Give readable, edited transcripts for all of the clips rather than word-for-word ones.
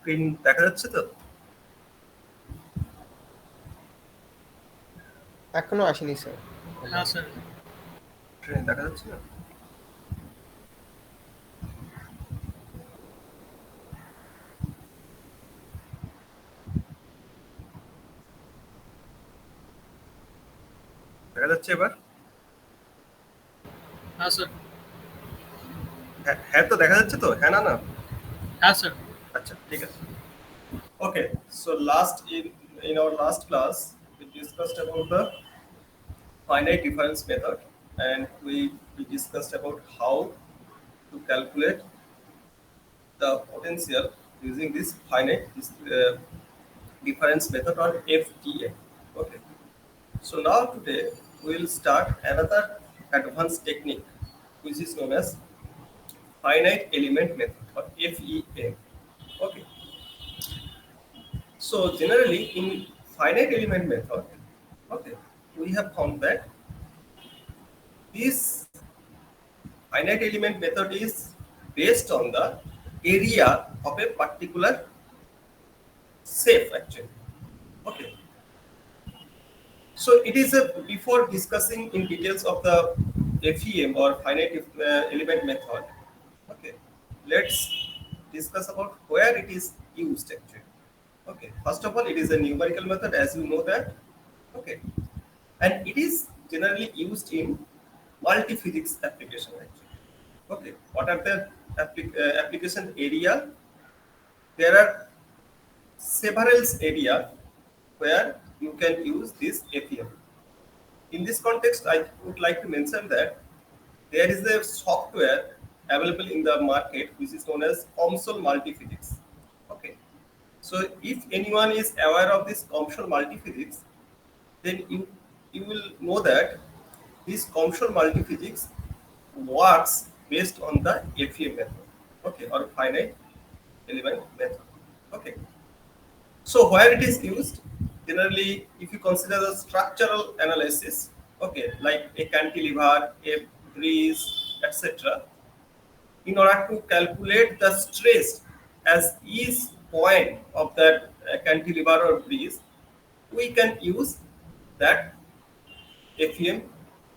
Screen দেখা যাচ্ছে তো? এখনো আসেনি স্যার। হ্যাঁ স্যার। স্ক্রিন দেখা যাচ্ছে না? দেখা যাচ্ছে এবার? হ্যাঁ স্যার। হ্যাঁ হ্যাঁ তো দেখা যাচ্ছে তো? হ্যাঁ না না? হ্যাঁ স্যার। আচ্ছা ঠিক আছে। Okay, so in our last class we discussed about the finite difference method, and we discussed about how to calculate the potential using this difference method or FDM. Okay. So now today we will start another advanced technique which is known as finite element method or FEM. Okay. So generally in finite element method, okay, we have found that this finite element method is based on the area of a particular safe actually. Okay. So it is a before discussing in details of the FEM or finite element method. Okay, let's discuss about where it is used actually. Okay, first of all, it is a numerical method, as you know that. Okay, and it is generally used in multi-physics application actually. Okay, what are the application area? There are several area where you can use this FEM. In this context, I would like to mention that there is a software available in the market which is known as COMSOL Multiphysics. Okay. So if anyone is aware of this COMSOL Multiphysics, then you will know that this COMSOL Multiphysics works based on the FEM method. Okay, or finite element method. Okay. So where it is used, generally, if you consider the structural analysis, okay, like a cantilever, a bridge, etc., in order to calculate the stress as each point of that cantilever or bridge, we can use that FEM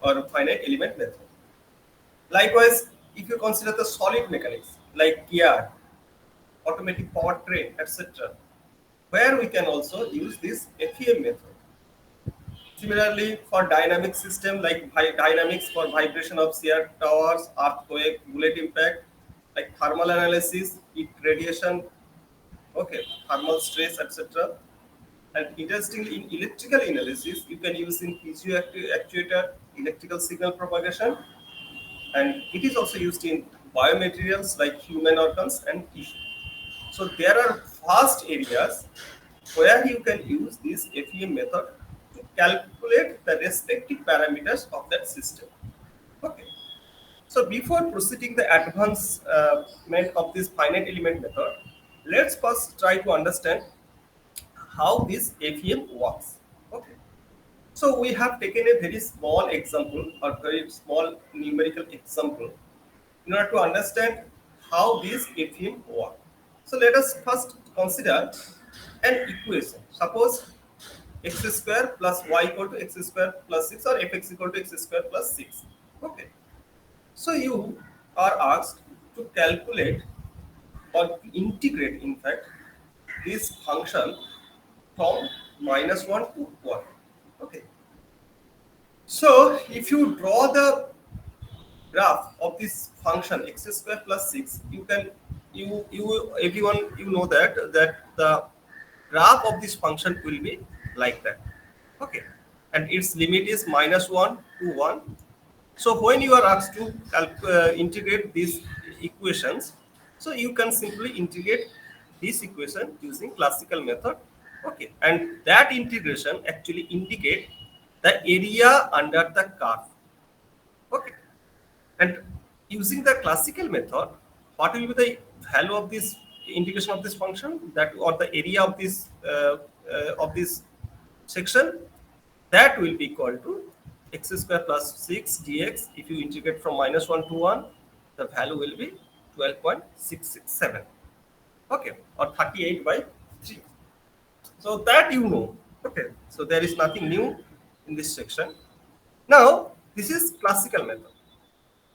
or finite element method. Likewise, if you consider the solid mechanics like gear, automatic powertrain, etc., where we can also use this FEM method. Similarly, for dynamic system like dynamics for vibration of shear towers, earthquake, bullet impact, like thermal analysis, heat radiation, okay, thermal stress, etc. And interestingly, in electrical analysis, you can use in piezo actuator, electrical signal propagation, and it is also used in biomaterials like human organs and tissue. So there are vast areas where you can use this FEM method to calculate the respective parameters of that system. Okay. So before proceeding the advancement of this finite element method, let's first try to understand how this FEM works. Okay. So we have taken a very small example or very small numerical example in order to understand how this FEM work. So let us first consider an equation. Suppose x square plus y equal to x square plus 6 or fx equal to x square plus 6. Okay. So you are asked to calculate or to integrate in fact this function from -1 to 1. Okay. So if you draw the graph of this function x square plus 6, you can you everyone you know that the graph of this function will be like that. Okay, and its limit is -1 to 1. So when you are asked to integrate these equations, so you can simply integrate this equation using classical method. Okay, and that integration actually indicate the area under the curve. Okay, and using the classical method, what will be the value of this integration of this function that or the area of this section, that will be equal to x square plus 6 dx. If you integrate from -1 to 1, the value will be 12.667. okay, or 38 by 3. So that you know, okay. So there is nothing new in this section. Now this is classical method.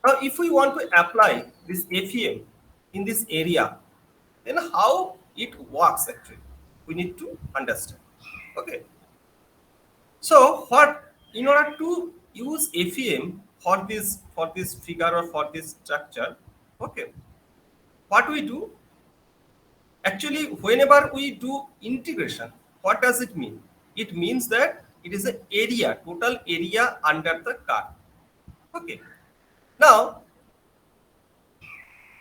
Now if we want to apply this FEM in this area, then how it works actually, we need to understand. Okay. So what, in order to use FEM for this figure or for this structure, okay, what we do actually whenever we do integration, what does it mean? It means that it is an area, total area under the curve. Okay. Now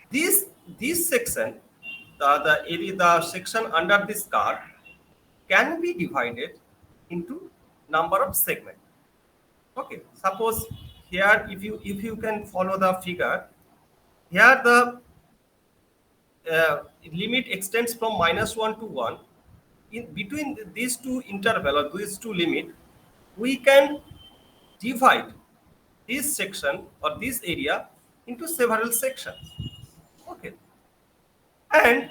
this section, the area, the section under this curve can be divided into number of segments. Okay, suppose here if you can follow the figure, here the limit extends from -1 to 1. In between these two interval or these two limit, we can divide this section or this area into several sections. Okay, and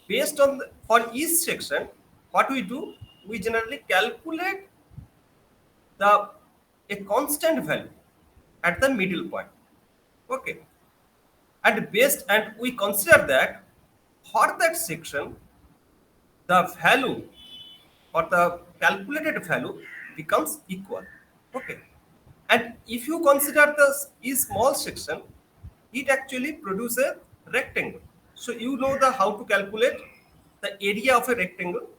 based on for each section, what we do, we generally calculate the a constant value at the middle point. Okay, and we consider that for that section the value or the calculated value becomes equal. Okay, and if you consider the small section, it actually produces a rectangle. So you know the how to calculate the area of a rectangle,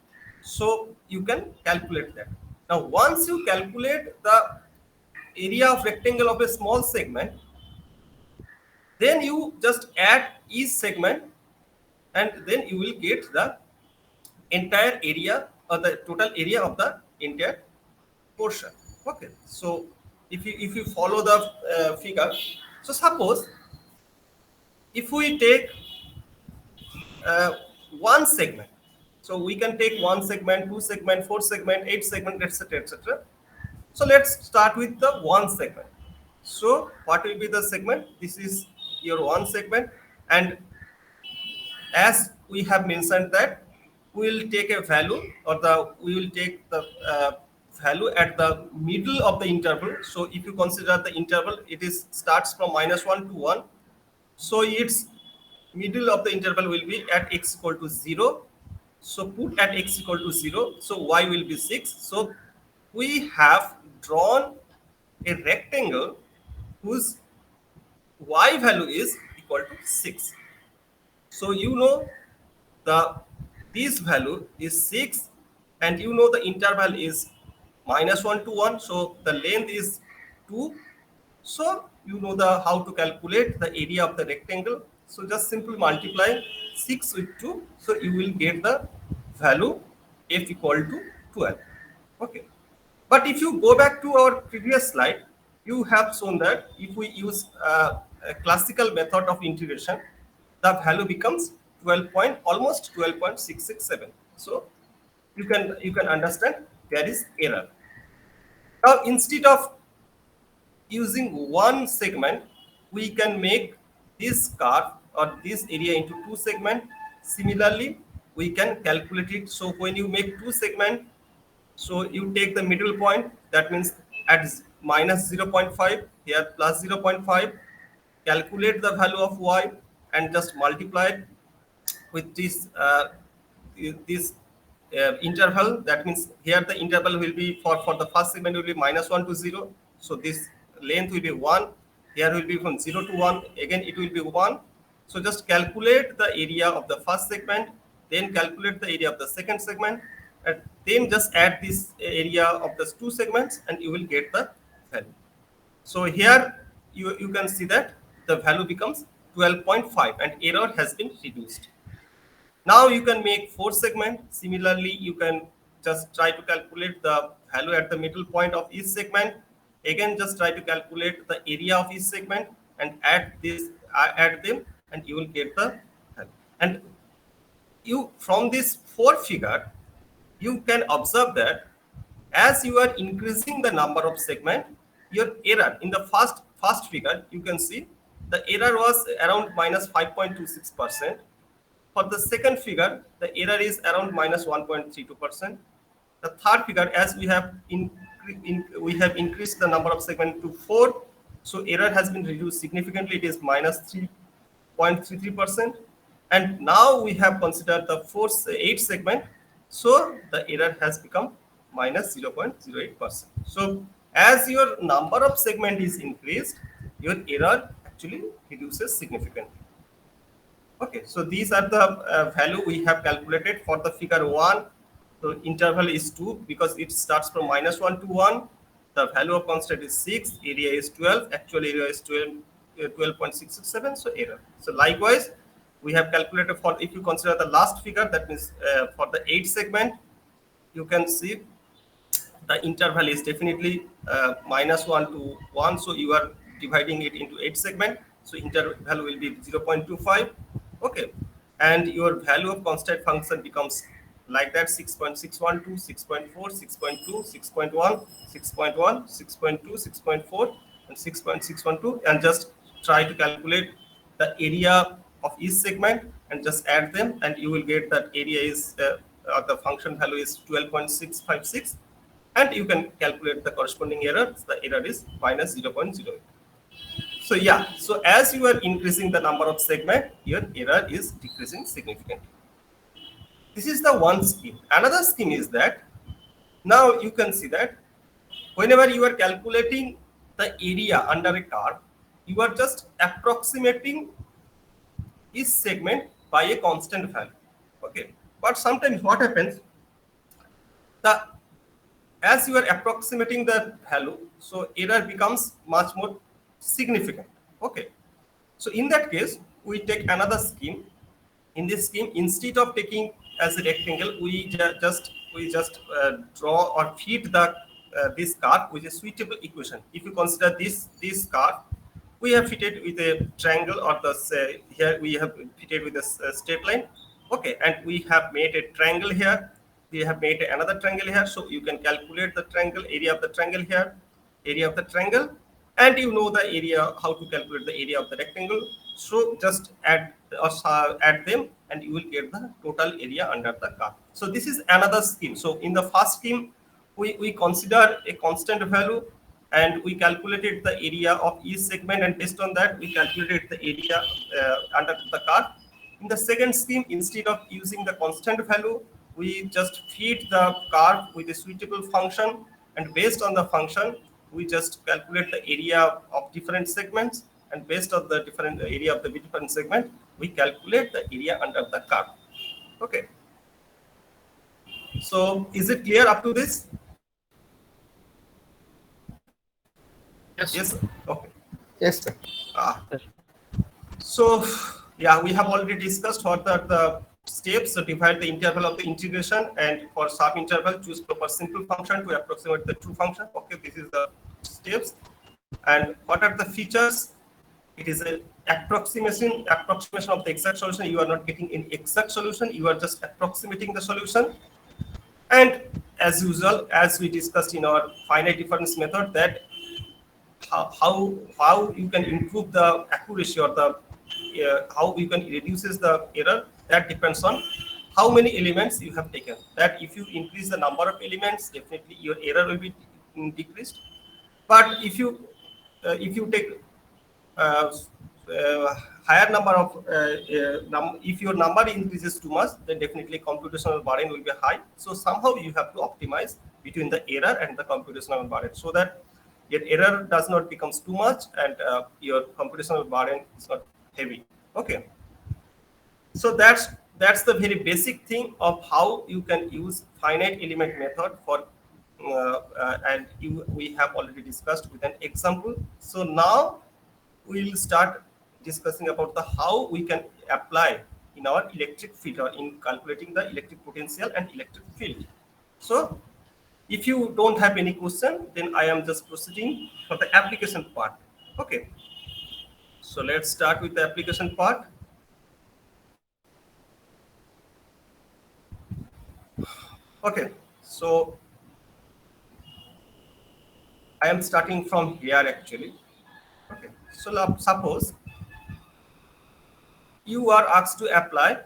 so you can calculate that. Now once you calculate the area of rectangle of a small segment, then you just add each segment and then you will get the entire area or the total area of the entire portion. Okay, so if you follow the figure, so suppose if we take uh, one segment, so we can take one segment, two segment, four segment, eight segment, etc., etc. So let's start with the one segment. So what will be the segment? This is your one segment, and as we have mentioned that we will take a value or we will take the value at the middle of the interval. So if you consider the interval, it is starts from -1 to 1. So its middle of the interval will be at x equal to 0. So put at x equal to 0. So y will be 6. So we have drawn a rectangle whose y value is equal to 6. So you know the this value is 6, and you know the interval is -1 to 1. So the length is 2. So you know the how to calculate the area of the rectangle. So just simply multiply 6 with 2. So you will get the value f equal to 12. Okay. But if you go back to our previous slide, you have shown that if we use a classical method of integration, the value becomes 12 point, almost 12.667. So you can understand there is error. Now instead of using one segment, we can make this curve or this area into two segments. Similarly, we can calculate it. So when you make two segments, so you take the middle point, that means at minus 0.5, here plus 0.5, calculate the value of y and just multiply it with this interval. That means here the interval will be for the first segment will be -1 to 0. So this length will be 1. Here will be from 0 to 1. Again it will be 1. So just calculate the area of the first segment, then calculate the area of the second segment, and then just add this area of the two segments and you will get the value. So here you can see that the value becomes 12.5 and error has been reduced. Now you can make four segment. Similarly, you can just try to calculate the value at the middle point of each segment. Again, just try to calculate the area of each segment and add them, and you will get the value. And you from this four figure, you can observe that as you are increasing the number of segment, your error in the first figure, you can see the error was around -5.26%. for the second figure, the error is around minus 1.32%. The third figure, as we have increased the number of segment to 4, so error has been reduced significantly. It is minus 3.33%. And now we have considered the 8 segment, so the error has become minus 0.08%. So as your number of segment is increased, your error actually reduces significantly. Okay, so these are the value we have calculated for the figure 1. So interval is 2 because it starts from minus 1 to 1. The value of constant is 6, area is 12, actual area is 12.667, so error. So likewise, we have calculated for, if you consider the last figure, that means for the 8 segment, you can see the interval is definitely minus 1 to 1. So you are dividing it into 8 segment. So interval will be 0.25. Okay. And your value of constant function becomes like that: 6.612, 6.4, 6.2, 6.1, 6.1, 6.2, 6.4, and 6.612. And just try to calculate the area of each segment and just add them, and you will get that area is the function value is 12.656. And you can calculate the corresponding error. The error is minus 0.08. So yeah, so as you are increasing the number of segment, your error is decreasing significantly. This is the one scheme. Another scheme is that now you can see that whenever you are calculating the area under a curve, you are just approximating each segment by a constant value. Okay, but sometimes what happens, as you are approximating the value, so error becomes much more significant. Okay, so in that case, we take another scheme. In this scheme, instead of taking as a rectangle, we just draw or feed the this curve with a suitable equation. If you consider this curve, we have fitted with a triangle, or the here we have fitted with a straight line. Okay, and we have made a triangle here. We have made another triangle here, so you can calculate the triangle, area of the triangle here, area of the triangle, and you know the area, how to calculate the area of the rectangle. So just add them, and you will get the total area under the curve. So this is another scheme. So in the first scheme, we consider a constant value, and we calculated the area of each segment, and based on that, we calculated the area under the curve. In the second scheme, instead of using the constant value, we just feed the curve with a suitable function, and based on the function, we just calculate the area of different segments, and based on the different area of the different segment, we calculate the area under the curve. Okay. So is it clear up to this? Yes. Yes. Okay. Yes, sir. So yeah, we have already discussed what are the steps to divide the interval of the integration, and for sub interval, choose proper simple function to approximate the true function. Okay, this is the steps. And what are the features? It is an approximation of the exact solution. You are not getting an exact solution, you are just approximating the solution. And as usual, as we discussed in our finite difference method, that how you can improve the accuracy, or the how you can reduces the error, that depends on how many elements you have taken. That if you increase the number of elements, definitely your error will be decreased. But if you take higher number of if your number increases too much, then definitely computational burden will be high. So somehow you have to optimize between the error and the computational burden, so that your error does not becomes too much, and your computational burden is not heavy. Okay, so that's the very basic thing of how you can use finite element method for and we have already discussed with an example. So now we will start discussing about the how we can apply in our electric field, or in calculating the electric potential and electric field. So if you don't have any question, then I am just proceeding for the application part. Okay, so let's start with the application part. Okay, so I am starting from here actually. Okay, so suppose you are asked to apply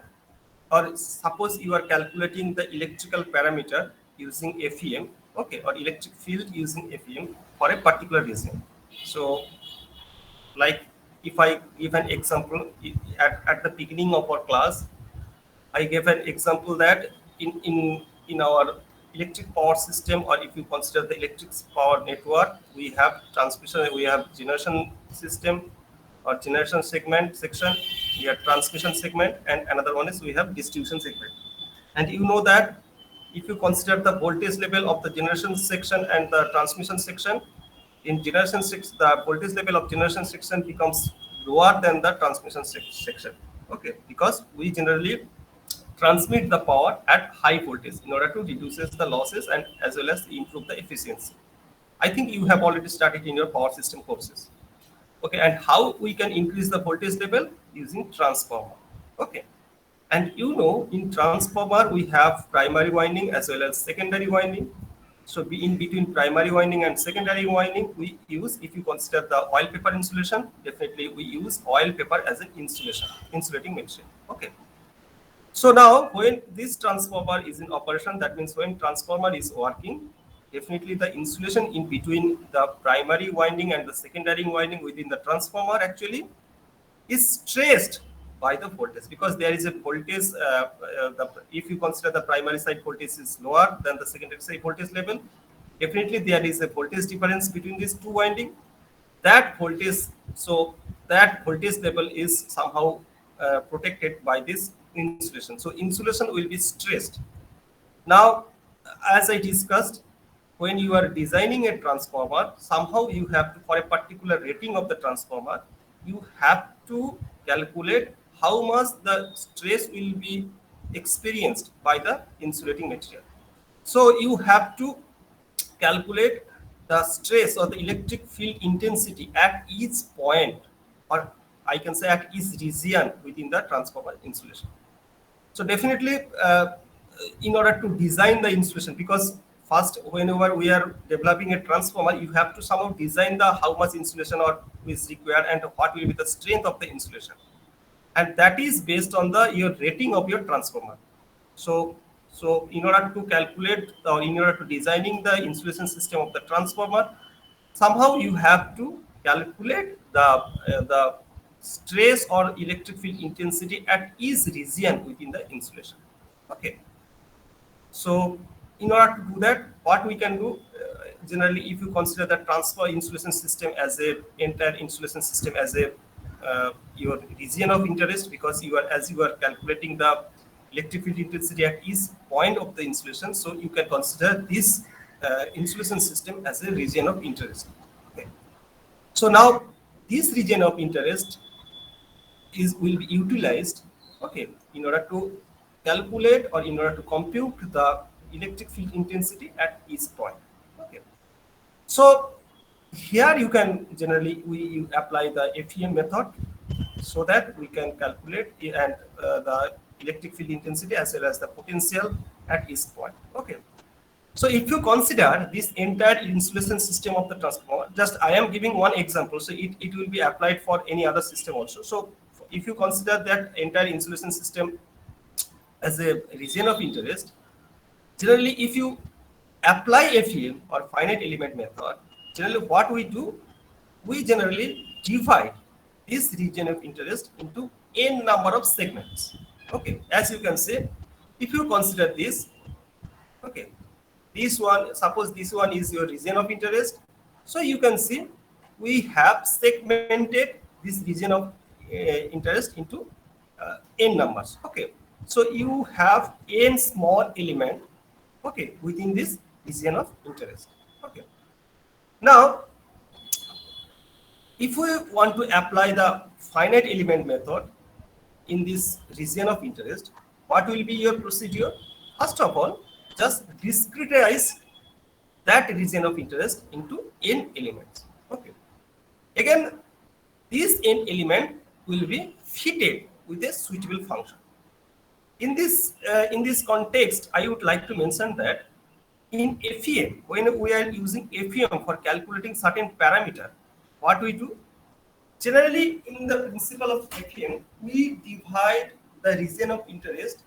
or suppose you are calculating the electrical parameter using FEM, okay, or electric field using FEM for a particular region. So like if I give an example at the beginning of our class, I gave an example that in our electric power system, or if you consider the electric power network, we have transmission, we have generation system or generation segment section, we have transmission segment, and another one is we have distribution segment. And you know that if you consider the voltage level of the generation section and the transmission section, in generation 6 the voltage level of generation section becomes lower than the transmission section, okay, because we generally transmit the power at high voltage in order to reduce the losses and as well as improve the efficiency. I think you have already studied in your power system courses, okay, and how we can increase the voltage level using transformer, okay. And you know, in transformer we have primary winding as well as secondary winding. So in between primary winding and secondary winding, we use, if you consider the oil paper insulation, definitely we use oil paper as an insulating material. Okay. So now when this transformer is in operation, that means when transformer is working, definitely the insulation in between the primary winding and the secondary winding within the transformer actually is stressed by the voltage, because there is a voltage, if you consider the primary side voltage is lower than the secondary side voltage level, definitely there is a voltage difference between these two winding. That voltage, so that voltage level is somehow protected by this insulation. So insulation will be stressed. Now, as I discussed, when you are designing a transformer, somehow you have to, for a particular rating of the transformer, you have to calculate how much the stress will be experienced by the insulating material. So you have to calculate the stress or the electric field intensity at each point, or I can say at each region within the transformer insulation. So definitely, in order to design the insulation, because first whenever we are developing a transformer, you have to somehow design the how much insulation or is required and what will be the strength of the insulation, and that is based on the your rating of your transformer. So in order to calculate or in order to designing the insulation system of the transformer, somehow you have to calculate the stress or electric field intensity at each region within the insulation. Okay. So in order to do that, what we can do, generally, if you consider the transfer insulation system as a entire insulation system as a your region of interest, because you are, as you are calculating the electric field intensity at each point of the insulation, so you can consider this insulation system as a region of interest. Okay. So now this region of interest will be utilized, okay, in order to calculate or in order to compute the electric field intensity at each point. Okay. So here you can generally you apply the FEM method so that we can calculate and the electric field intensity as well as the potential at each point. Okay. So if you consider this entire insulation system of the transformer, just I am giving one example, so it will be applied for any other system also. So if you consider that entire insulation system as a region of interest, generally if you apply FEM or finite element method, generally what we do, we generally divide this region of interest into n number of segments. Okay, as you can say, if you consider this, okay, this one, suppose this one is your region of interest, so you can see we have segmented this region of interest into n numbers. Okay, so you have n small element, okay, within this region of interest. Okay, now if we want to apply the finite element method in this region of interest, what will be your procedure? First of all, just discretize that region of interest into n elements. Okay, again this n element will be fitted with a suitable function. In this context, I would like to mention that in FEM, when we are using FEM for calculating certain parameter, what we do, generally in the principle of FEM, we divide the region of interest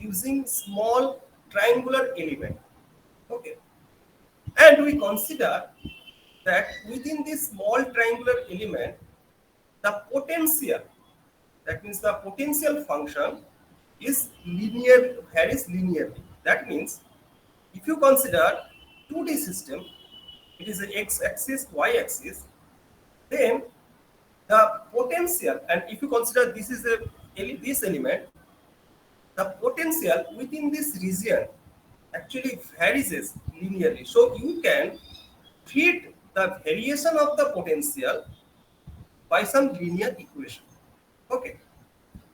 using small triangular element. Okay, and we consider that within this small triangular element, the potential, that means the potential function is linear, varies linearly. That means if you consider 2D system, it is a x-axis, y-axis, then the potential, and if you consider this is this element, the potential within this region actually varies linearly. So you can treat the variation of the potential by some linear equation. Okay.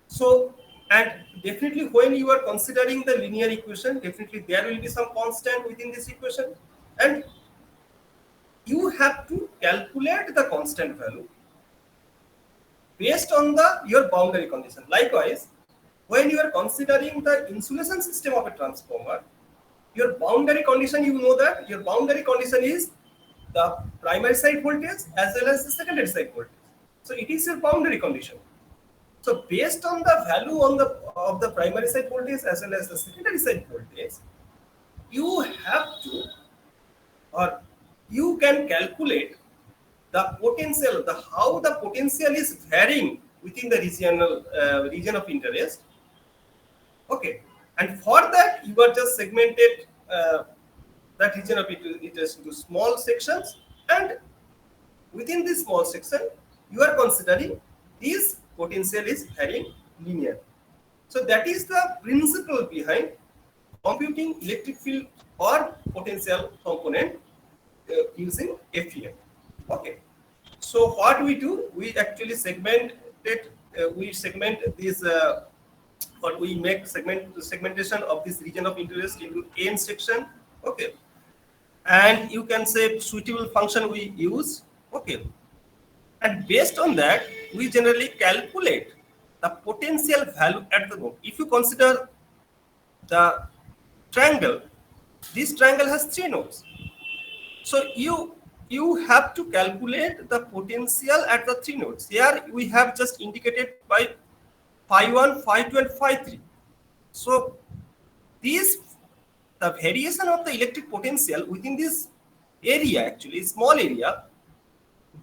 So, and definitely when you are considering the linear equation, definitely there will be some constant within this equation, and you have to calculate the constant value based on your boundary condition. Likewise, when you are considering the insulation system of a transformer, your boundary condition, you know that your boundary condition is the primary side voltage as well as the secondary side voltage. So it is your boundary condition. So based on the value of the primary side voltage as well as the secondary side voltage, you have to, or you can calculate the potential, the how the potential is varying within the region of interest. Okay, and for that you are just segmented that region of interest into small sections, and within this small section you are considering this potential is varying linear. So that is the principle behind computing electric field or potential component using FEM. Okay. So what we do, we actually segment it. We segment this, or we make segmentation of this region of interest into n section. Okay, and you can say suitable function we use. Okay, and based on that, we generally calculate the potential value at the node. If you consider the triangle, this triangle has 3 nodes. So you have to calculate the potential at the 3 nodes. Here we have just indicated by phi 1, phi 2, and phi 3. So the variation of the electric potential within this area, actually small area,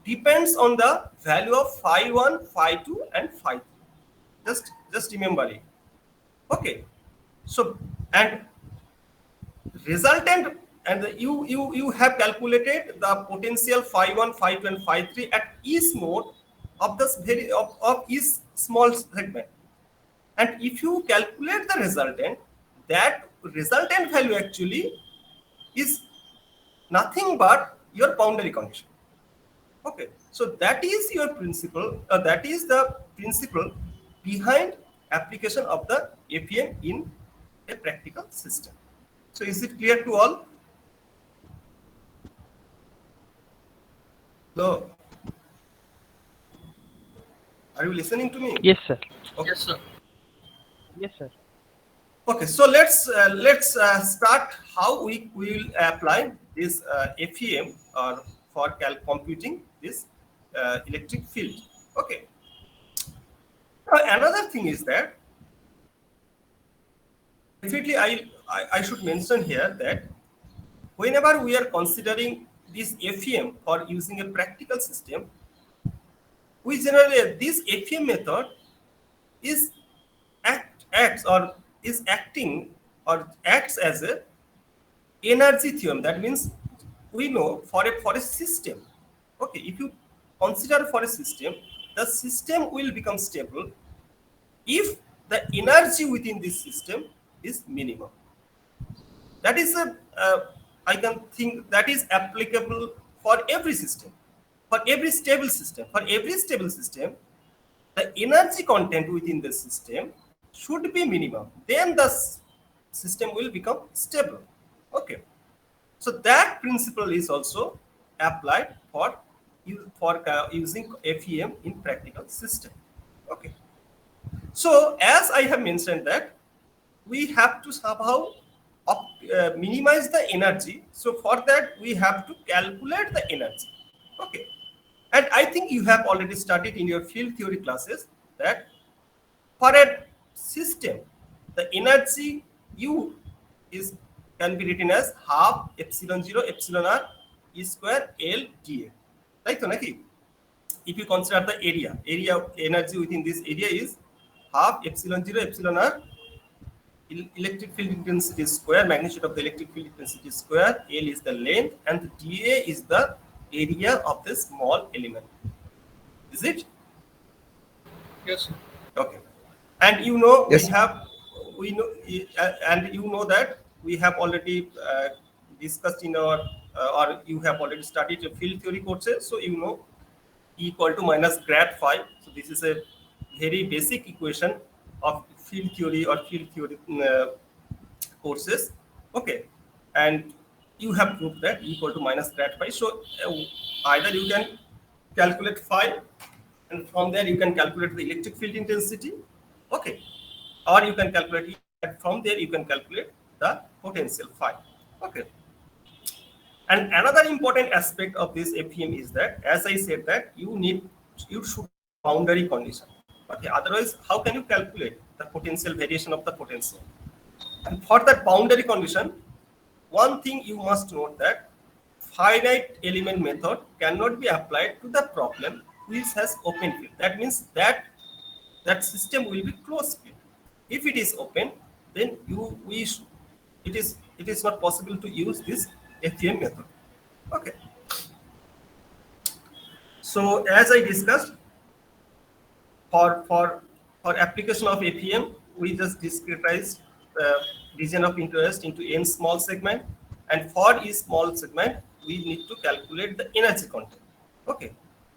depends on the value of phi 1, phi 2, and phi 3. Just remember it. Okay. So and resultant, and you have calculated the potential phi 1, phi 2, and phi 3 at each node of this of each small segment. And if you calculate the resultant, that resultant value actually is nothing but your boundary condition. Okay, so that is your principle. That is the principle behind application of the FEM in a practical system. So is it clear to all? Hello. Are you listening to me? Yes, sir. Okay. Yes, sir. Yes, sir. Okay, so let's start how we will apply this FEM or for computing this electric field. Okay. Another thing is that definitely I should mention here that whenever we are considering this FEM for using a practical system, we generally this FEM method is acts as a energy theorem. That means we know for a system. Okay, if you consider for a system, the system will become stable if the energy within this system is minimum. That is I can think that is applicable for every system, for every stable system. For every stable system, the energy content within the system should be minimum. Then the system will become stable. Okay. So that principle is also applied for using FEM in practical system. Okay. So as I have mentioned that we have to somehow minimize the energy. So for that we have to calculate the energy. Okay. And I think you have already studied in your field theory classes that for a system, the energy U is can be written as half epsilon 0 epsilon r E square L dA. Right? So, if you consider the area energy within this area is half epsilon 0 epsilon r electric field intensity square, magnitude of the electric field intensity square, L is the length, and the dA is the area of the small element. Is it? Yes, sir. Okay. And you know Yes. we know and you know that we have already discussed in our or you have already studied your field theory courses, so you know E equal to minus grad phi. So this is a very basic equation of field theory or field theory courses. Okay, and you have proved that E equal to minus grad phi. So either you can calculate phi, and from there you can calculate the electric field intensity. Okay, or you can calculate it, and from there you can calculate the potential phi. Okay. And another important aspect of this FEM is that, as I said, that you should boundary condition. Okay, otherwise, how can you calculate the potential variation of the potential? And for that boundary condition, one thing you must note that finite element method cannot be applied to the problem which has open field. That means that system will be closed field. If it is open, then it is not possible to use this FEM method. Okay. So as I discussed, for application of FEM, we just discretized the region of interest into n small segment, and for each small segment, we need to calculate the energy content. Okay.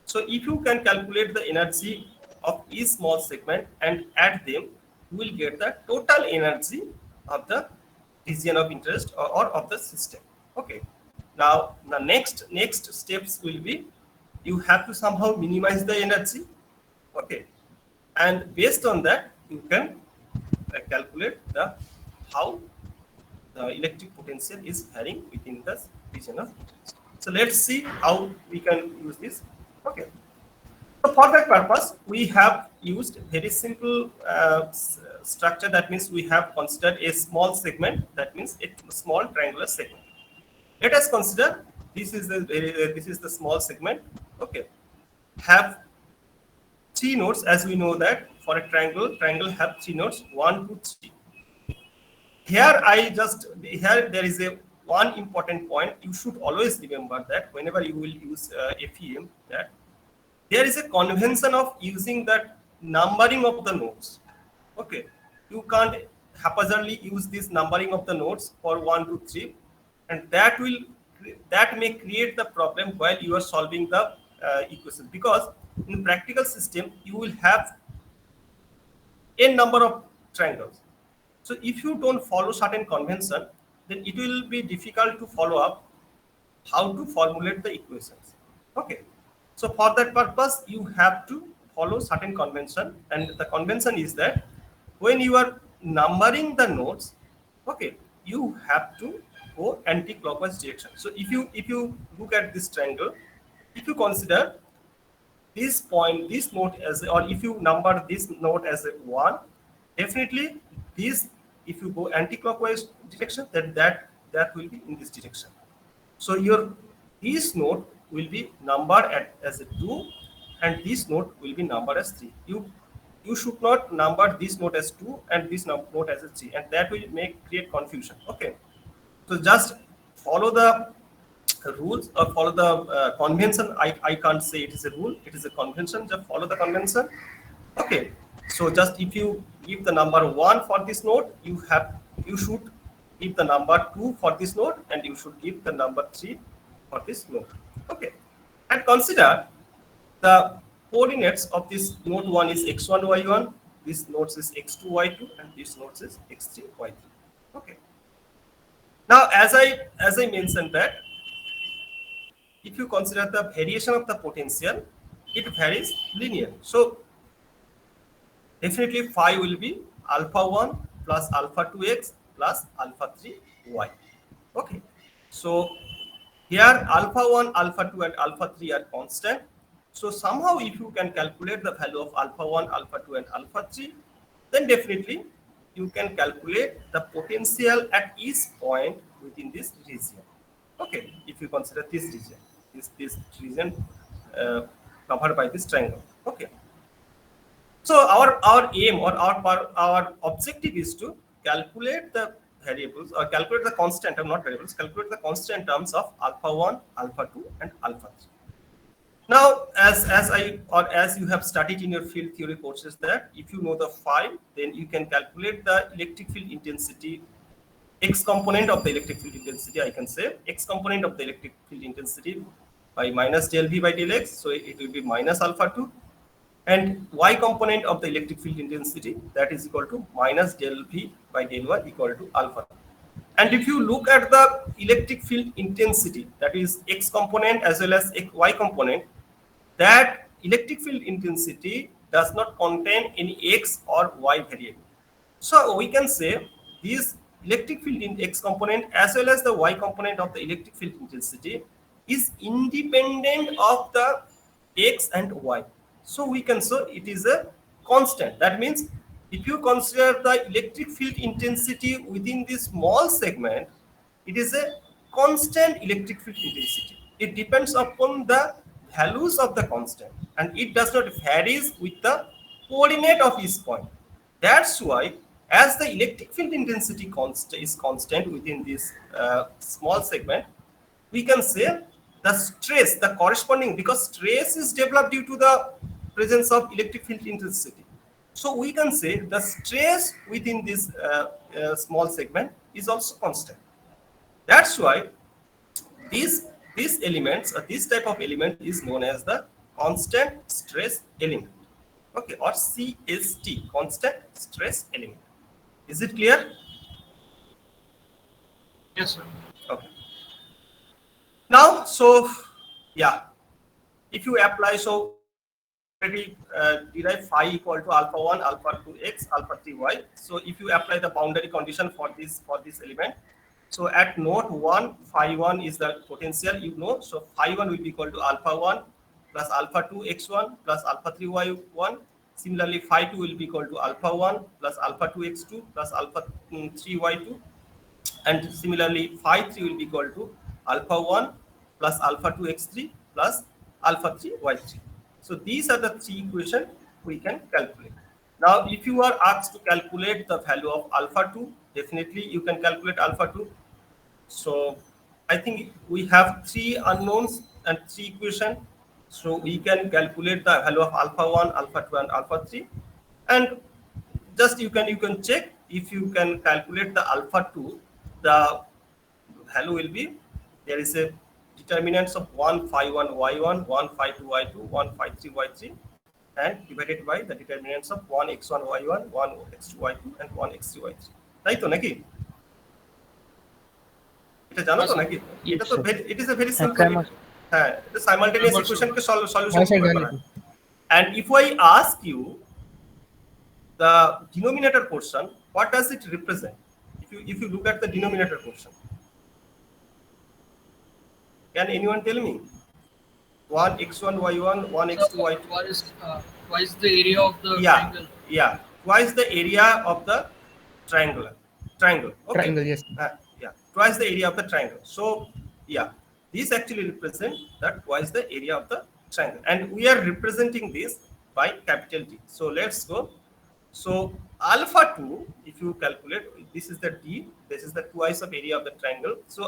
So if you can calculate the energy of each small segment and add them, you will get the total energy of the region of interest or of the system. Okay. Now the next steps will be you have to somehow minimize the energy. Okay, and based on that you can calculate how the electric potential is varying within the region of interest. So let's see how we can use this. Okay. So for that purpose, we have used very simple structure. That means we have considered a small segment. That means a small triangular segment. Let us consider this is the small segment. Okay, have 3 nodes, as we know that for a triangle have 3 nodes, 1, 2, 3. Here there is a one important point you should always remember, that whenever you will use FEM, that there is a convention of using that numbering of the nodes. Okay, you can't haphazardly use this numbering of the nodes for 1, 2, 3, and that may create the problem while you are solving the equation, because in practical system you will have n number of triangles. So if you don't follow certain convention, then it will be difficult to follow up how to formulate the equations. Okay, so for that purpose you have to follow certain convention, and the convention is that when you are numbering the nodes, okay, you have to go anti-clockwise direction. So if you look at this triangle, if you consider this point, this node as, or if you number this node as a 1, definitely this, if you go anti-clockwise direction, then that will be in this direction. So this node will be numbered as a 2, and this node will be numbered as 3. You should not number this node as 2 and this node as a 3, and that will create confusion. Okay, so just follow the rules or follow the convention. I can't say it is a rule, it is a convention. Just follow the convention. Okay, so just if you give the number 1 for this node, you should give the number 2 for this node, and you should give the number 3 for this node. Okay, and consider the coordinates of this node 1 is x1 y1, this node is x2 y2, and this node is x3 y3. Okay, now as I mentioned that if you consider the variation of the potential, it varies linear. So definitely phi will be alpha 1 plus alpha 2x plus alpha 3y. Okay, so here alpha 1, alpha 2 and alpha 3 are constant. So somehow if you can calculate the value of alpha 1, alpha 2 and alpha 3, then definitely you can calculate the potential at each point within this region. Okay, if you consider this region, this region covered by this triangle. Okay, so our aim or our objective is to calculate the variables or calculate the constant term, not variables, calculate the constant terms of alpha 1, alpha 2 and alpha 3. Now, as you have studied in your field theory courses, that if you know the phi, then you can calculate the electric field intensity, x component of the electric field intensity. I can say x component of the electric field intensity by minus del v by del x, so it will be minus alpha 2, and y component of the electric field intensity, that is equal to minus del v by del y equal to alpha 2. And if you look at the electric field intensity, that is x component as well as y component, that electric field intensity does not contain any x or y variable. So we can say this electric field in x component as well as the y component of the electric field intensity is independent of the x and y. So we can say it is a constant. That means if you consider the electric field intensity within this small segment, it is a constant electric field intensity. It depends upon the values of the constant and it does not varies with the coordinate of each point. That's why as the electric field intensity is constant within this small segment, we can say the stress, the corresponding, because stress is developed due to the presence of electric field intensity. So we can say the stress within this small segment is also constant. That's why these elements or this type of element is known as the constant stress element. Okay, or CST, constant stress element. Is it clear? Yes, sir. Okay. Now, so yeah, if you apply, so already derive phi equal to alpha 1, alpha 2 x, alpha 3 y. So if you apply the boundary condition for this element, so at node 1, phi 1 is the potential, you know. So phi 1 will be equal to alpha 1 plus alpha 2 x1 plus alpha 3 y1. Similarly, phi 2 will be equal to alpha 1 plus alpha 2 x2 plus alpha 3 y2. And similarly, phi 3 will be equal to alpha 1 plus alpha 2 x3 plus alpha 3 y3. So these are the three equations we can calculate. Now, if you are asked to calculate the value of alpha 2, definitely you can calculate alpha 2. So I think we have three unknowns and three equations. So we can calculate the value of alpha 1, alpha 2 and alpha 3. And just you can check if you can calculate the alpha 2, the value will be, there is a determinants of 1 phi 1 y1, 1 phi 2 y2, 1 phi 3 y3, and divided by the determinants of 1 x1 y1, 1 x2 y2 and 1 x3 y3. তাই তো নাকি? এটা জানো তো নাকি? এটা তো it is a very simple, হ্যাঁ, এটা simultaneous equation কে solution করা। And if I ask you the denominator portion, what does it represent? If you look at the denominator portion, can anyone tell me? 1 x1 y1, 1 x2 y2. Twice the area of the triangle. Yeah, twice the area of the triangle. Okay. Triangle, yes. Yeah, twice the area of the triangle. So yeah, this actually represents that twice the area of the triangle, and we are representing this by capital T. So let's go. So alpha 2, if you calculate, this is the D, this is the twice of area of the triangle. So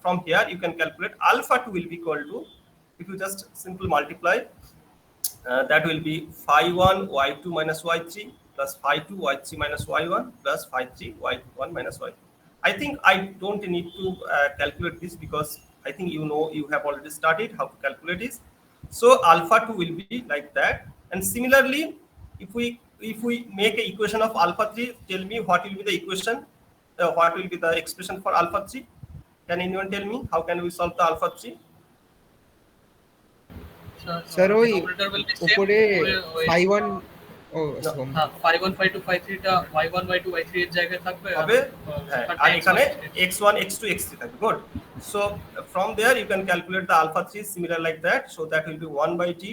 from here you can calculate alpha 2 will be equal to, if you just simple multiply, that will be phi 1 y2 minus y3 plus phi 2 y3 minus y1 plus phi 3 y1 minus y2. I think I don't need to calculate this because I think you know, you have already studied how to calculate this. So alpha 2 will be like that. And similarly, if we make an equation of alpha 3, tell me what will be the equation, what will be the expression for alpha 3? Can anyone tell me how can we solve the alpha 3? Sir, ওই উপরে phi 1 phi 1 phi 2 phi 3 টা y1 y2 y3 এর জায়গায় থাকবে হবে, হ্যাঁ, আর এখানে x1 x2 x3 থাকবে। Good. So from there you can calculate the alpha 3 similar like that. So that will be 1 by t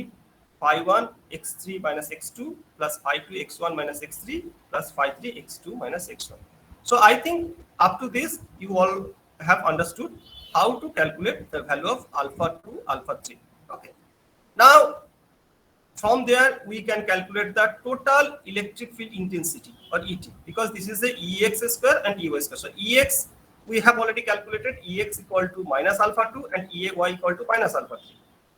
phi1 x3 minus x2 plus phi2 x1 minus x3 plus phi3 x2 minus x1. So I think up to this you all have understood how to calculate the value of alpha 2, alpha 3. Okay. Now from there we can calculate the total electric field intensity or ET, because this is the Ex square and Ey square. So Ex we have already calculated, Ex equal to minus alpha 2 and Ey equal to minus alpha 3.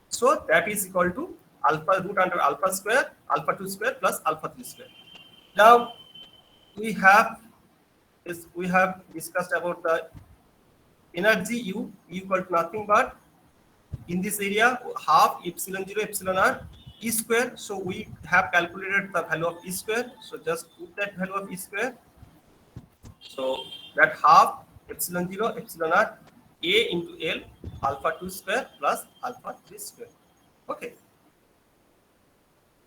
So that is equal to alpha root under alpha square, alpha 2 square plus alpha 3 square. Now we have discussed about the energy U equal to nothing but in this area half epsilon 0 epsilon r E square. So we have calculated the value of E square. So just put that value of E square. So that half epsilon 0 epsilon r A into L alpha 2 square plus alpha 3 square. Okay.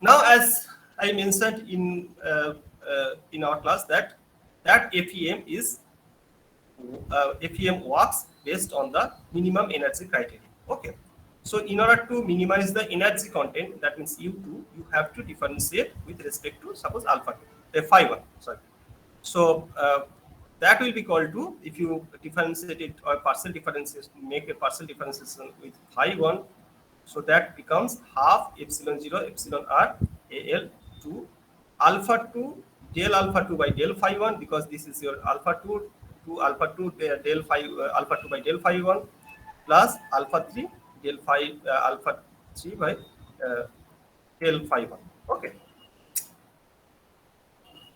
Now, as I mentioned in our class, that FEM is FEM works based on the minimum energy criteria. Okay. So in order to minimize the energy content, that means U2, you have to differentiate with respect to suppose alpha 2, phi 1. Sorry. So that will be equal to, if you differentiate it or partial differentiation, make a partial differentiation with phi 1. So that becomes half epsilon 0 epsilon r AL to alpha 2 del alpha 2 by del phi 1, because this is your alpha 2 to alpha 2 del phi alpha 2 by del phi 1 plus alpha 3 del phi alpha 3 by del phi 1. Okay.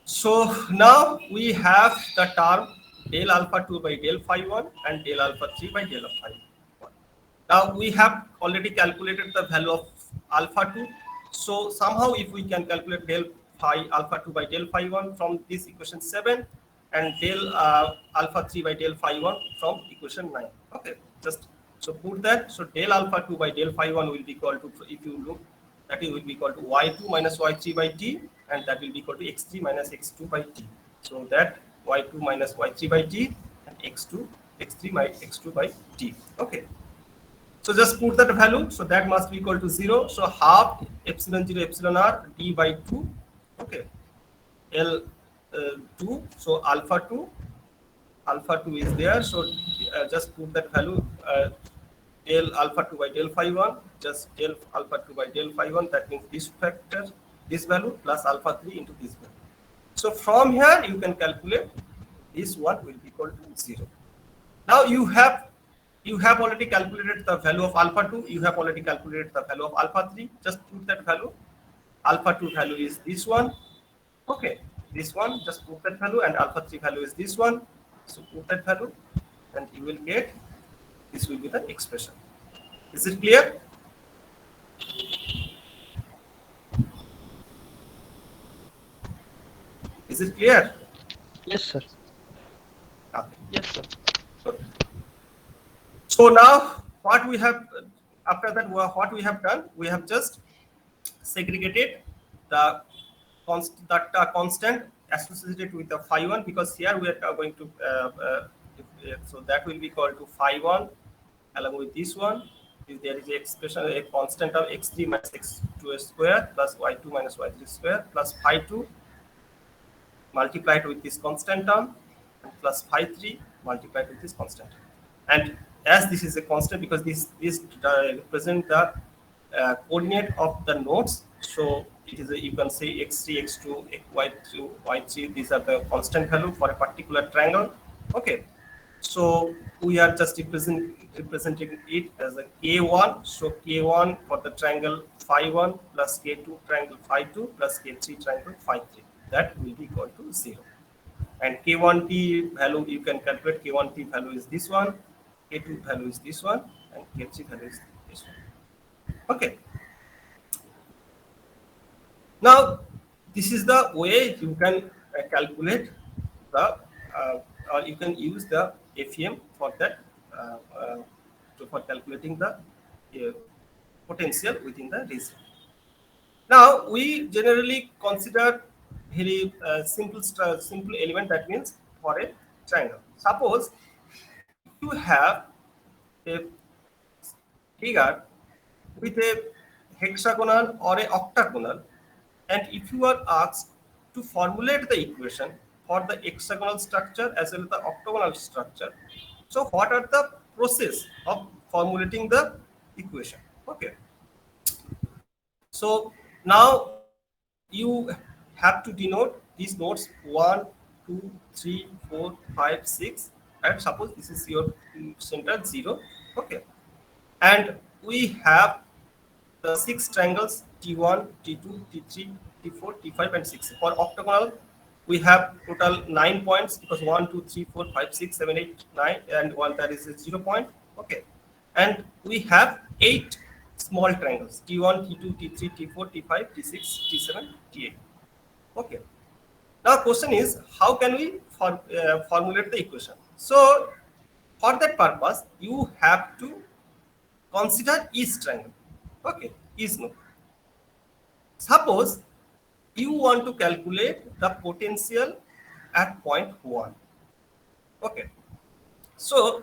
So now we have the term del alpha 2 by del phi 1 and del alpha 3 by del phi 1. Now we have already calculated the value of alpha 2. So somehow if we can calculate del phi alpha 2 by del phi 1 from this equation 7 and del alpha 3 by del phi 1 from equation 9. Okay, just so put that. So del alpha 2 by del phi 1 will be equal to, if you look, that will be equal to y2 minus y3 by t, and that will be equal to x3 minus x2 by t. So that y2 minus y3 by t and x3 minus x2 by t. Okay. So just put that value. So that must be equal to 0. So half epsilon 0 epsilon r d by 2. Okay. L 2. So alpha 2 is there. So just put that value. Del alpha 2 by del phi 1. Just del alpha 2 by del phi 1. That means this factor, this value plus alpha 3 into this value. So from here you can calculate this one will be equal to 0. Now you have already calculated the value of alpha 2. You have already calculated the value of alpha 3. Just put that value. Alpha 2 value is this one. Okay, this one. Just put that value, and alpha 3 value is this one. So put that value, and you will get, this will be the expression. Is it clear? Is it clear? Yes, sir. Okay. Yes, sir. Good. So now what we have, after that, what we have done, we have just segregated the constant associated with the phi 1, because here we are going to so that will be equal to phi 1 along with this one. If there is a expression, a constant of x3 minus x2 square plus y2 minus y3 square plus phi 2 multiplied with this constant term and plus phi 3 multiplied with this constant term. And as this is a constant, because this represent the coordinate of the nodes, so it is you can say x3, x2, y2, y3. These are the constant value for a particular triangle. Okay, so we are just representing it as a k1. So k1 for the triangle phi 1 plus k2 triangle phi 2 plus k3 triangle phi 3. That will be equal to 0. And k1t value you can calculate. K1t value is this one. K2 value is this one, and K3 value is this one. Okay. Now, this is the way you can calculate the, or you can use the FEM for that, for calculating the potential within the region. Now, we generally consider very simple element, that means for a triangle. Suppose you have a figure with a hexagonal or a octagonal, and if you are asked to formulate the equation for the hexagonal structure as well as the octagonal structure, so what are the process of formulating the equation? Okay, so now you have to denote these nodes 1, 2, 3, 4, 5, 6, and suppose this is your center 0. Okay, and we have the 6 triangles T1, T2, T3, T4, T5, and 6. For octagonal, we have total 9 points because 1, 2, 3, 4, 5, 6, 7, 8, 9, and 1 that is a 0 point. Okay, and we have 8 small triangles T1, T2, T3, T4, T5, T6, T7, T8. Okay. Now question is, how can we formulate the equation? So for that purpose, you have to consider each triangle. Okay, each node. Suppose you want to calculate the potential at point 1. Okay, so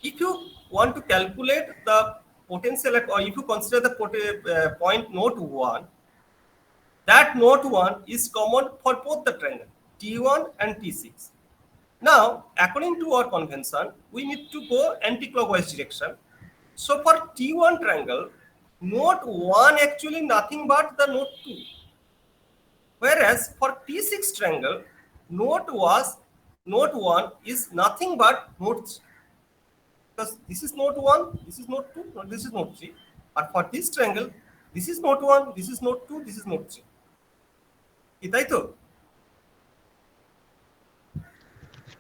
if you want to calculate the potential at, or if you consider the point node 1, that node 1 is common for both the triangle T1 and T6. Now, according to our convention, we need to go anti-clockwise direction. So for T1 triangle, node 1 actually nothing but the node 2. Whereas for T6 triangle, node 1 is nothing but node 3. Because this is node 1, this is node 2, this is node 3. And for this triangle, this is node 1, this is node 2, this is node 3. Itai to?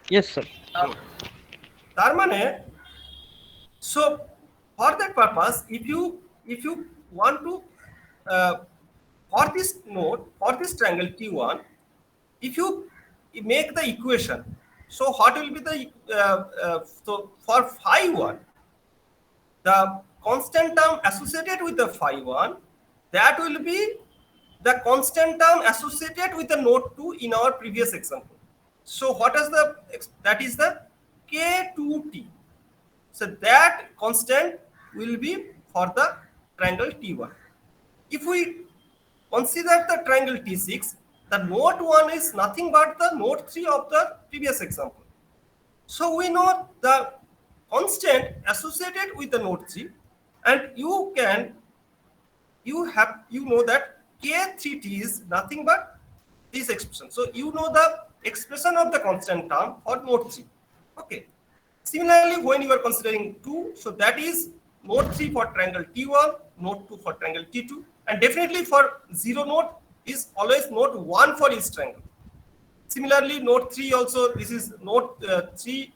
Yes, sir. Tar mane, so for that purpose, if you want to for this node, for this triangle T1, if you make the equation, so what will be the so for phi 1, the constant term associated with the phi 1, that will be the constant term associated with the node 2 in our previous example. So what is that is the K2T. So that constant will be for the triangle T1. If we consider the triangle T6, the node 1 is nothing but the node 3 of the previous example. So we know the constant associated with the node 3, and you know that K3T is nothing but this expression. So you know the expression of the constant term for node 3. Okay. Similarly, when you are considering 2, so that is node 3 for triangle T1, node 2 for triangle T2, and definitely for 0 node is always node 1 for each triangle. Similarly, node 3 also, this is node 3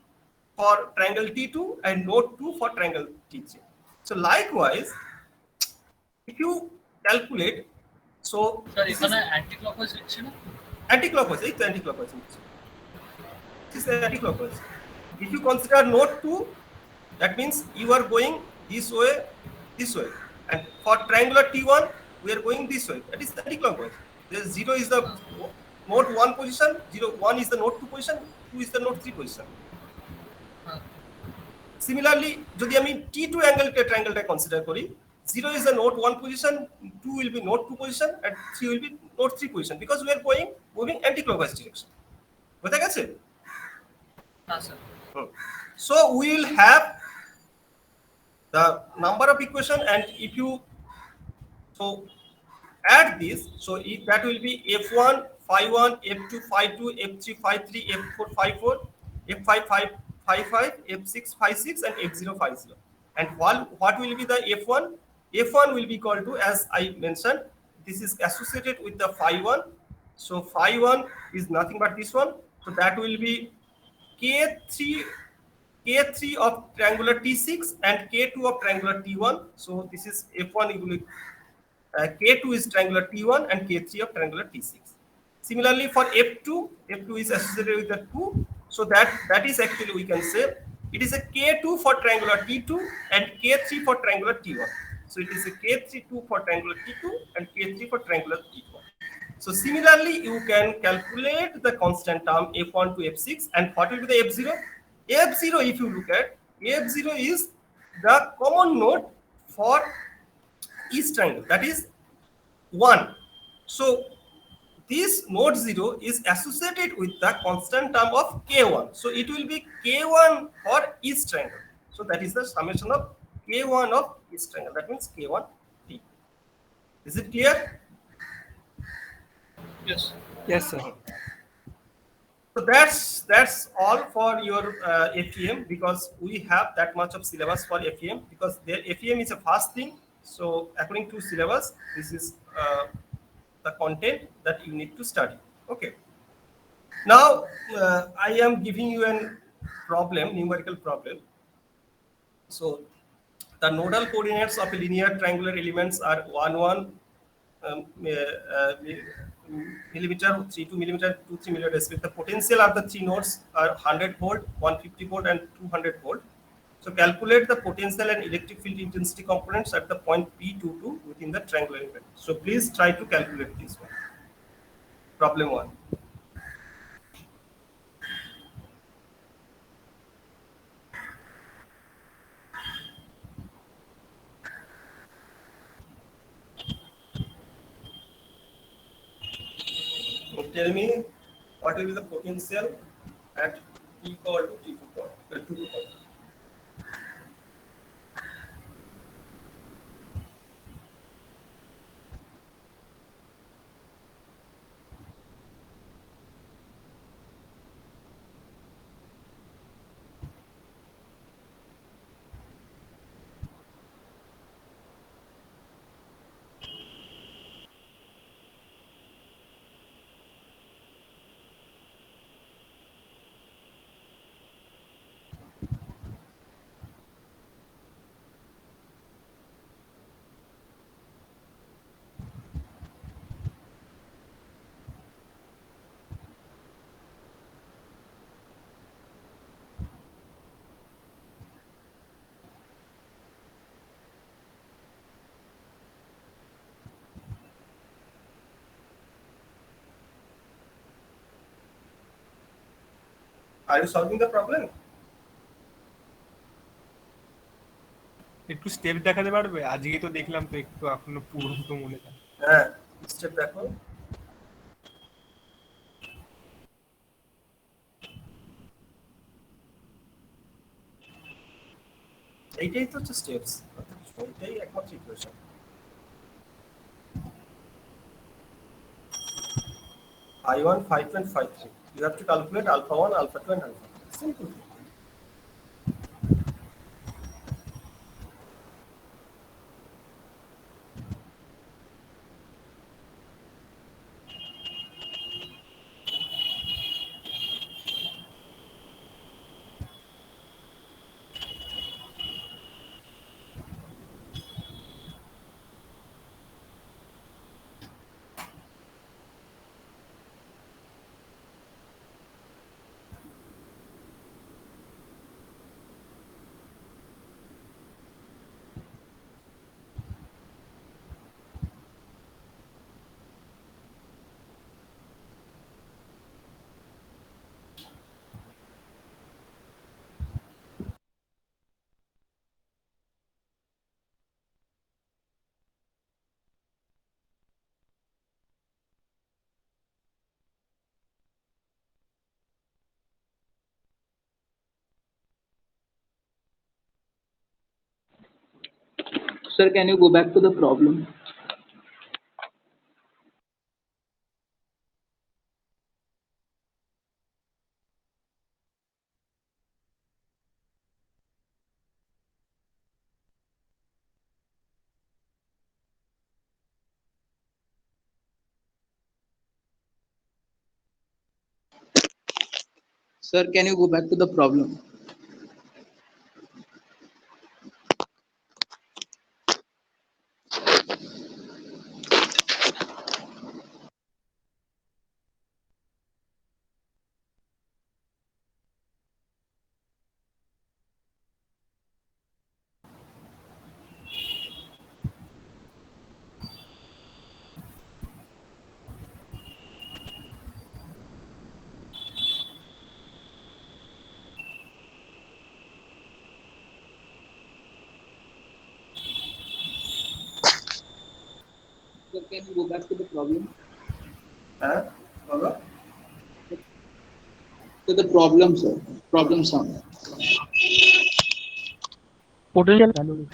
for triangle T2 and node 2 for triangle T3. So likewise, if you calculate, so sorry, is anti-clockwise direction? Anti-clockwise, it's anti-clockwise. This is anti-clockwise. If you consider node 2, that means you are going this way. And for triangular T1, we are going this way. That is anti-clockwise. The 0 is the node 1 position, 1 is the node 2 position, 2 is the node 3 position. Similarly, যদি আমি T2 angle triangle consider করি, 0 is the node 1 position, 2 will be node 2 position, and 3 will be node 3 position because we are moving anti-clockwise direction. বুঝা গেছে? হ্যাঁ sir. So we will have the number of equation, and if you add this, so if that will be F1 phi 1, F2 phi 2, F3 phi 3, F4 phi 4, F5 phi 5, F6 phi 6, and F0 phi 0. And what will be the F1? F1 will be equal to, as I mentioned, this is associated with the phi 1. So phi 1 is nothing but this one. So that will be K3 of triangular T6 and K2 of triangular T1. So this is F1 equal K2 is triangular T1 and K3 of triangular T6. Similarly for F2 is associated with the 2. So that is actually, we can say, it is a K2 for triangular T2 and K3 for triangular T1. So it is a K32 for triangular T2 and K3 for triangular T1. So similarly, you can calculate the constant term F1 to F6, and what will be the F0? F0, if you look at, F0 is the common node for east triangle, that is 1. So this node 0 is associated with the constant term of k1. So it will be k1 for east triangle. So that is the summation of k1 of east triangle. That means k1 t. Is it clear? Yes. Yes, sir. So that's all for your FEM, because we have that much of syllabus for FEM, because the FEM is a fast thing. So according to syllabus, this is the content that you need to study. Okay. Now I am giving you a problem, numerical problem. So the nodal coordinates of a linear triangular elements are 1 millimeter, 3 millimeter, 3 millimeter respect. The potential of the three nodes are 100 volt, 150 volt, and 200 volt. So calculate the potential and electric field intensity components at the point P22 within the triangular element. So please try to calculate this one. Problem 1. So tell me what will be the potential at T equal to T2 power, 2 power. Are you solving the problem? একটু step দেখাতে পারবে? আজকে তো দেখলাম তো একটু এখনো পুরো তো মনে থাকে। হ্যাঁ, স্টেপ দেখো। এইটাই তো হচ্ছে স্টেপস, এইটাই একমাত্র equation. I1 5.53. You have to calculate alpha 1, alpha 2, and alpha 3. Simple. Sir, can you go back to the problem? Sir, can you go back to the problem? can you go back to the problem? হ্যাঁ বলো। To the problem, sir. Problem sum. Potential value.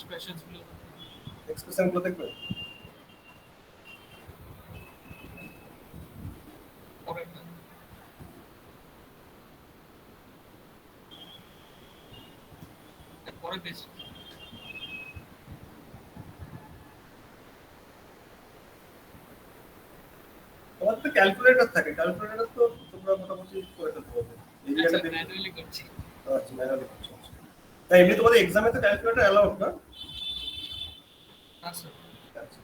Expressions below. Expression গুলো দেখবে। Correct. Correct is. তোমার তো calculator থাকে, calculator তো তোমরা মোটামুটি করে ফেলতে পারবে। এরিয়াটা দেখে ম্যানুয়ালি করছি। আচ্ছা ম্যানুয়ালি করছো। তাই এমনি তোমাদের এক্সামে তো ক্যালকুলেটর অ্যালাউড না? না স্যার। আচ্ছা।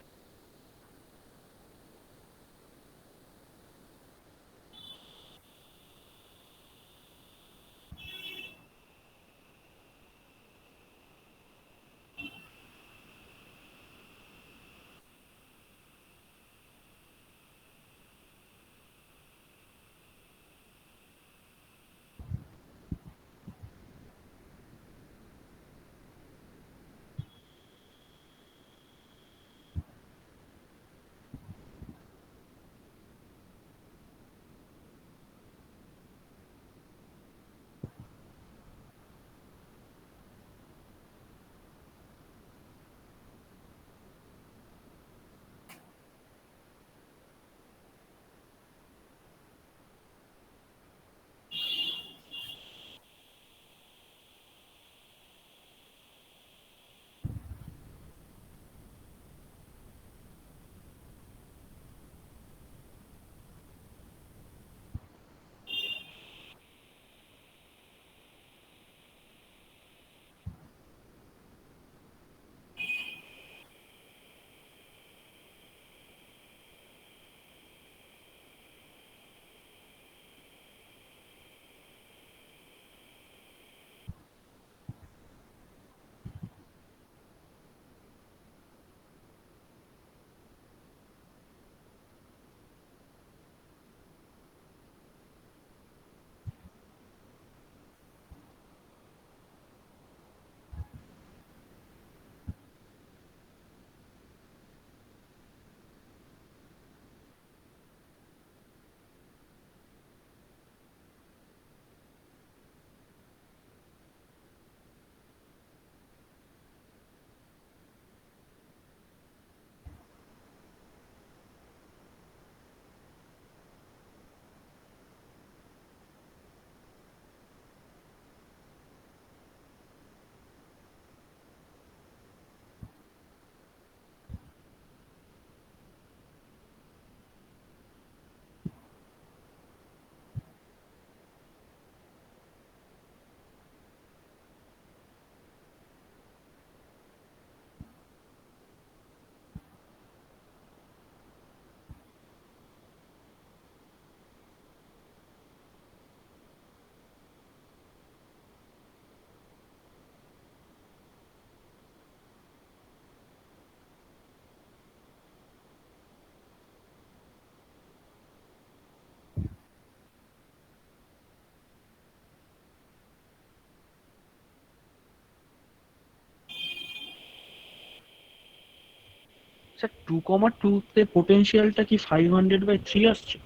স্যার 2,2 তে পোটেনশিয়ালটা কি 500/3 আসছে?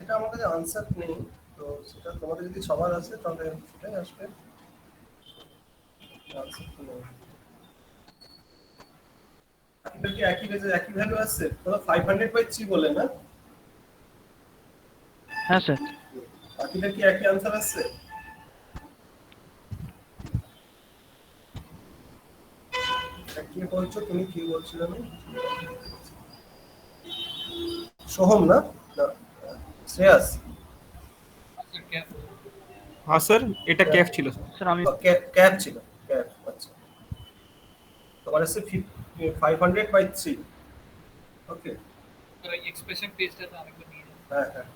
এটা আমার কাছে আনসার নেই, তো সেটা তোমাদের যদি সবার আছে তাহলে সেটাই আসবে। আনসার তো নেই। এটা কি একই রেঞ্জে একই ভ্যালু আছে? তোমরা 500/3 বলে না? হ্যাঁ স্যার। বাকিটা কি একই আনসার আছে? কি বলছো তুমি, কি বলছিলে না? সোহম না? না, শ্রেয়াস। Sir cap. হ্যাঁ স্যার, এটা ক্যাফ ছিল স্যার। স্যার আমি ক্যাপ ছিল, ক্যাপ। আচ্ছা, তোমার আছে 500/3। ওকে, স্যার এই এক্সপ্রেশন পেজটাতে আরেকবার নিয়ে যান। হ্যাঁ হ্যাঁ।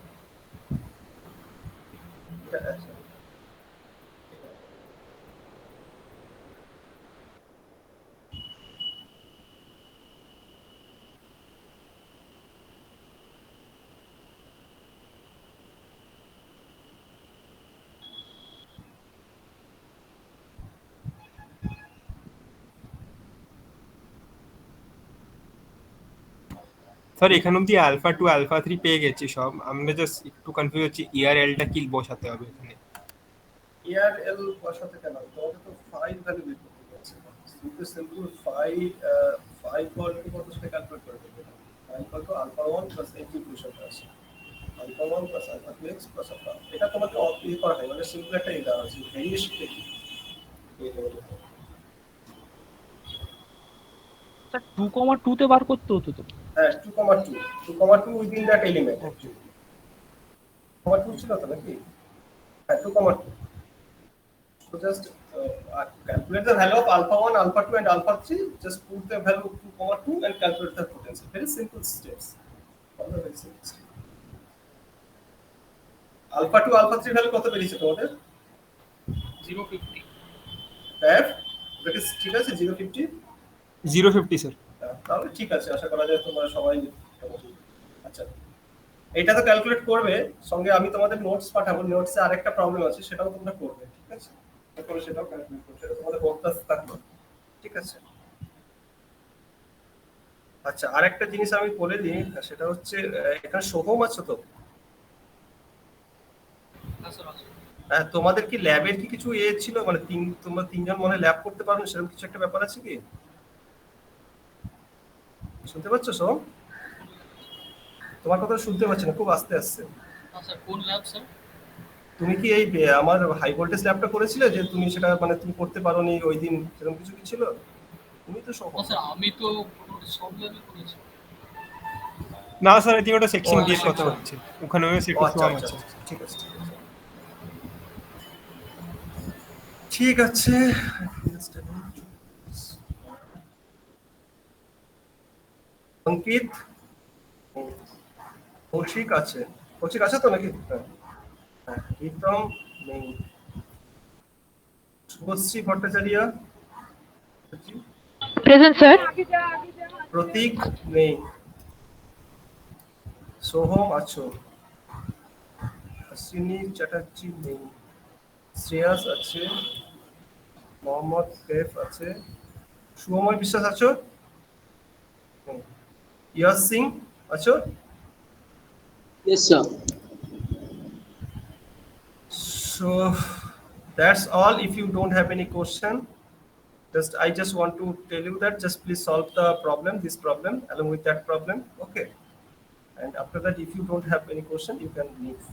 আচ্ছা। স্যার এখান অব্দি α2 α3 পেয়ে গেছি সব, আমরা জাস্ট একটু কনফিউজ হচ্ছি ERL-টা কি বসাতে হবে এখানে। ERL বসাতে কেন? তোমাকে তো 5 ভ্যালু বের করতে বলছে। সিম্পল 5 ফর কত সেটা ক্যালকুলেট করে দেবে। 5 ফর তো α1 প্লাস ইন্টিগ্রেশনটা আছে। α1 প্লাস α2x প্লাস α। এটা তোমাকে অপি করা হয়, মানে সিম্পল একটা এটা আছে ভেরিয়েশন কি এই লেভেলে। স্যার 2,2 তে বার করতে হতো তো। হ্যাঁ 2,2 উইদিন দ্যাট এলিমেন্ট। 2,2 ছিল তো নাকি? হ্যাঁ 2,2। So just calculate the value of α1, α2 and α3. Just put the value of 2,2 and calculate the potential. Very simple steps. Follow very simple steps. α2, α3 value কত বেরিয়েছে তোমাদের? 050 f that is ঠিক আছে 050। 050 স্যার। তাহলে ঠিক আছে, আশা করা যায় তোমরা সবাই মোটামুটি। আচ্ছা, এটা তো ক্যালকুলেট করবে, সঙ্গে আমি তোমাদের নোটস পাঠাবো। নোটসে আরেকটা প্রবলেম আছে, সেটাও তোমরা করবে, ঠিক আছে? তারপরে সেটাও ক্যালকুলেট করবে, সেটা তোমাদের হোমটাস থাকবে, ঠিক আছে? আচ্ছা, আরেকটা জিনিস আমি বলে দিই, সেটা হচ্ছে এখানে সোহম আছে তো? হ্যাঁ স্যার আছে। হ্যাঁ, তোমাদের কি ল্যাবের কি কিছু ছিল, মানে তোমরা তিনজন মনে ল্যাব করতে পারো না, সেরকম কিছু একটা ব্যাপার আছে কি? শুনতে পাচ্ছ সোহম? তোমার কথা শুনতে পাচ্ছি না, খুব আস্তে আসছে। হ্যাঁ স্যার কোন ল্যাব স্যার? তুমি কি এই আমার হাই ভোল্টেজ ল্যাবটা করেছিলে, যে তুমি সেটা মানে তুমি করতে পারোনি ওই দিন, সেরকম কিছু কি ছিল? তুমি তো সোহম। স্যার আমি তো সব ল্যাবে করেছি। না স্যার, এই ওটা সেকশন ও, দিয়ে আচ্ছা, কথা আচ্ছা। হচ্ছে, ওখানে সেট ও, আচ্ছা ফর্ম আচ্ছা আছে। আচ্ছা, ঠিক আছে ঠিক আছে ঠিক আছে। অঙ্কিত, কৌশিক আছে। কৌশিক আছে তো নাকি? হ্যাঁ হ্যাঁ। প্রীতম নেই। Subhashree Bhattacharya, present sir. প্রতীক নেই। সোহম আছো। হাসিনী চ্যাটার্জি নেই। শ্রেয়াস আছে। মোহাম্মদ কেফ আছে। শুভময় বিশ্বাস আছো? ইয়াস সিং আছো? Yes, sir. So that's all. If you don't have any question, I just want to tell you that just please solve the problem, this problem along with that problem, okay? And after that, if you don't have any question, you can leave.